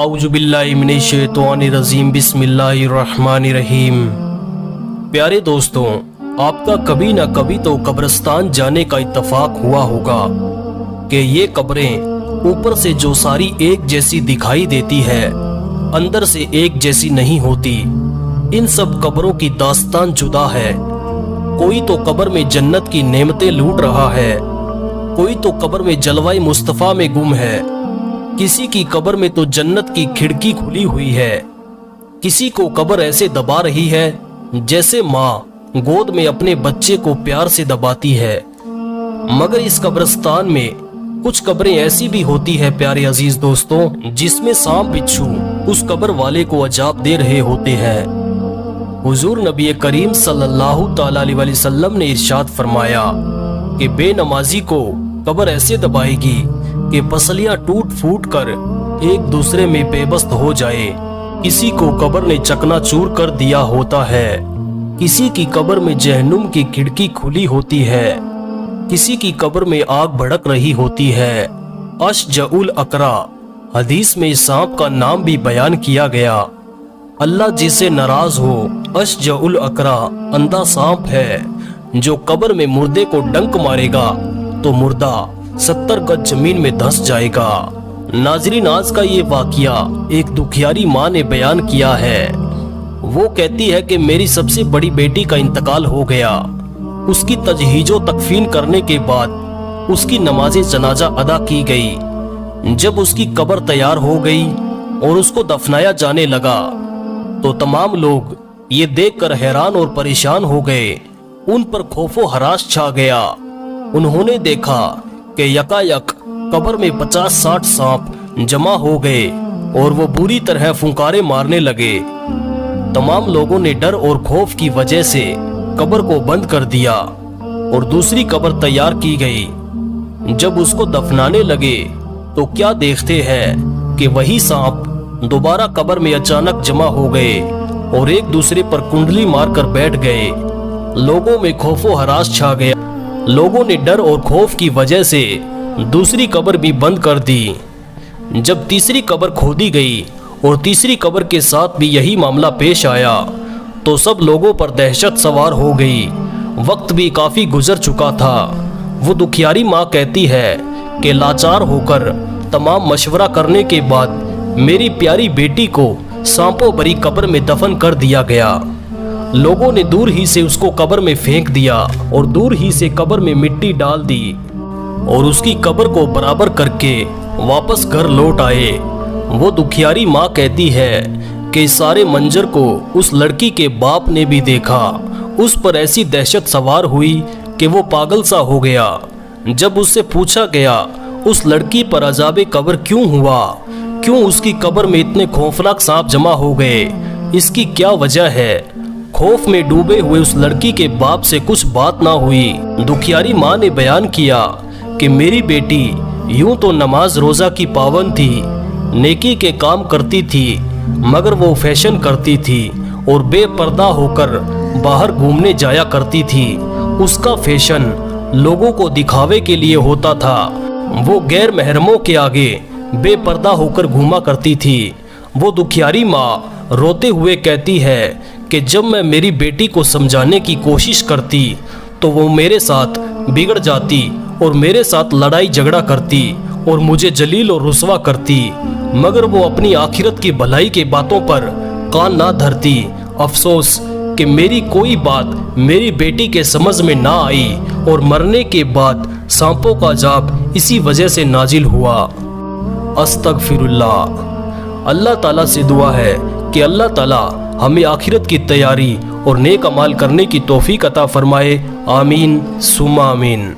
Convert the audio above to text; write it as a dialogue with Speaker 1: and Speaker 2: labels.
Speaker 1: اعوذ باللہ من الشیطان الرجیم بسم اللہ الرحمن الرحیم۔ پیارے دوستوں، آپ کا کبھی نہ کبھی تو قبرستان جانے کا اتفاق ہوا ہوگا کہ یہ قبریں اوپر سے جو ساری ایک جیسی دکھائی دیتی ہے، اندر سے ایک جیسی نہیں ہوتی۔ ان سب قبروں کی داستان جدا ہے۔ کوئی تو قبر میں جنت کی نعمتیں لوٹ رہا ہے، کوئی تو قبر میں جلوہ مصطفیٰ میں گم ہے، کسی کی قبر میں تو جنت کی کھڑکی کھلی ہوئی ہے، کسی کو قبر ایسے دبا رہی ہے جیسے ماں گود میں اپنے بچے کو پیار سے دباتی ہے۔ مگر اس قبرستان میں کچھ قبریں ایسی بھی ہوتی ہے پیارے عزیز دوستوں، جس میں سانپ بچھو اس قبر والے کو عذاب دے رہے ہوتے ہیں۔ حضور نبی کریم صلی اللہ تعالی علیہ وسلم نے ارشاد فرمایا کہ بے نمازی کو قبر ایسے دبائے گی کہ پسلیاں ٹوٹ پھوٹ کر ایک دوسرے میں پیوست ہو جائے۔ کسی کو قبر نے چکنا چور کر دیا ہوتا ہے، کسی کی قبر میں جہنم کی کھڑکی کھلی ہوتی ہے، کسی کی قبر میں آگ بھڑک رہی ہوتی ہے۔ اشجع الاقرا، حدیث میں سانپ کا نام بھی بیان کیا گیا۔ اللہ جس سے ناراض ہو، اشجع الاقرا اندھا سانپ ہے جو قبر میں مردے کو ڈنک مارے گا تو مردہ 70 گز زمین میں دھس جائے گا۔ ناظرین، آج کا یہ واقعہ ایک دکھیاری ماں نے بیان کیا ہے۔ وہ کہتی ہے کہ میری سب سے بڑی بیٹی کا انتقال ہو گیا۔ اس کی تجہیز و تکفین کرنے کے بعد اس کی نماز جنازہ ادا کی گئی۔ جب اس کی قبر تیار ہو گئی اور اس کو دفنایا جانے لگا تو تمام لوگ یہ دیکھ کر حیران اور پریشان ہو گئے۔ ان پر خوف و ہراس چھا گیا۔ انہوں نے دیکھا کہ یکایک قبر میں 50-60 سانپ جمع ہو گئے اور وہ بری طرح پھنکارے مارنے لگے۔ تمام لوگوں نے ڈر اور خوف کی وجہ سے قبر کو بند کر دیا اور دوسری قبر تیار کی گئی۔ جب اس کو دفنانے لگے تو کیا دیکھتے ہیں کہ وہی سانپ دوبارہ قبر میں اچانک جمع ہو گئے اور ایک دوسرے پر کنڈلی مار کر بیٹھ گئے۔ لوگوں میں خوف و ہراس چھا گیا۔ لوگوں نے ڈر اور خوف کی وجہ سے دوسری قبر بھی بند کر دی۔ جب تیسری قبر کھودی گئی اور تیسری قبر کے ساتھ بھی یہی معاملہ پیش آیا تو سب لوگوں پر دہشت سوار ہو گئی۔ وقت بھی کافی گزر چکا تھا۔ وہ دکھیاری ماں کہتی ہے کہ لاچار ہو کر تمام مشورہ کرنے کے بعد میری پیاری بیٹی کو سانپوں بھری قبر میں دفن کر دیا گیا۔ لوگوں نے دور ہی سے اس کو قبر میں پھینک دیا اور دور ہی سے قبر میں مٹی ڈال دی اور اس کی قبر کو برابر کر کے واپس گھر لوٹ آئے۔ وہ دکھیاری ماں کہتی ہے کہ اس سارے منظر کو اس لڑکی کے باپ نے بھی دیکھا۔ اس پر ایسی دہشت سوار ہوئی کہ وہ پاگل سا ہو گیا۔ جب اس سے پوچھا گیا اس لڑکی پر عذاب قبر کیوں ہوا، کیوں اس کی قبر میں اتنے خوفناک سانپ جمع ہو گئے، اس کی کیا وجہ ہے، خوف میں ڈوبے ہوئے اس لڑکی کے باپ سے کچھ بات نہ ہوئی۔ دکھیاری ماں نے بیان کیا کہ میری بیٹی یوں تو نماز روزہ کی پابند تھی، نیکی کے کام کرتی تھی، مگر وہ فیشن کرتی تھی اور بے پردہ ہو کر باہر گھومنے جایا کرتی تھی۔ اس کا فیشن لوگوں کو دکھاوے کے لیے ہوتا تھا۔ وہ غیر محرموں کے آگے بے پردہ ہو کر گھوما کرتی تھی۔ وہ دکھیاری ماں روتے ہوئے کہتی ہے کہ جب میں میری بیٹی کو سمجھانے کی کوشش کرتی تو وہ میرے ساتھ بگڑ جاتی اور میرے ساتھ لڑائی جھگڑا کرتی اور مجھے ذلیل اور رسوا کرتی، مگر وہ اپنی آخرت کی بھلائی کے باتوں پر کان نہ دھرتی۔ افسوس کہ میری کوئی بات میری بیٹی کے سمجھ میں نہ آئی اور مرنے کے بعد سانپوں کا عذاب اسی وجہ سے نازل ہوا۔ استغفر اللہ۔ اللہ تعالیٰ سے دعا ہے کہ اللہ تعالیٰ ہمیں آخرت کی تیاری اور نیک اعمال کرنے کی توفیق عطا فرمائے۔ آمین ثم آمین۔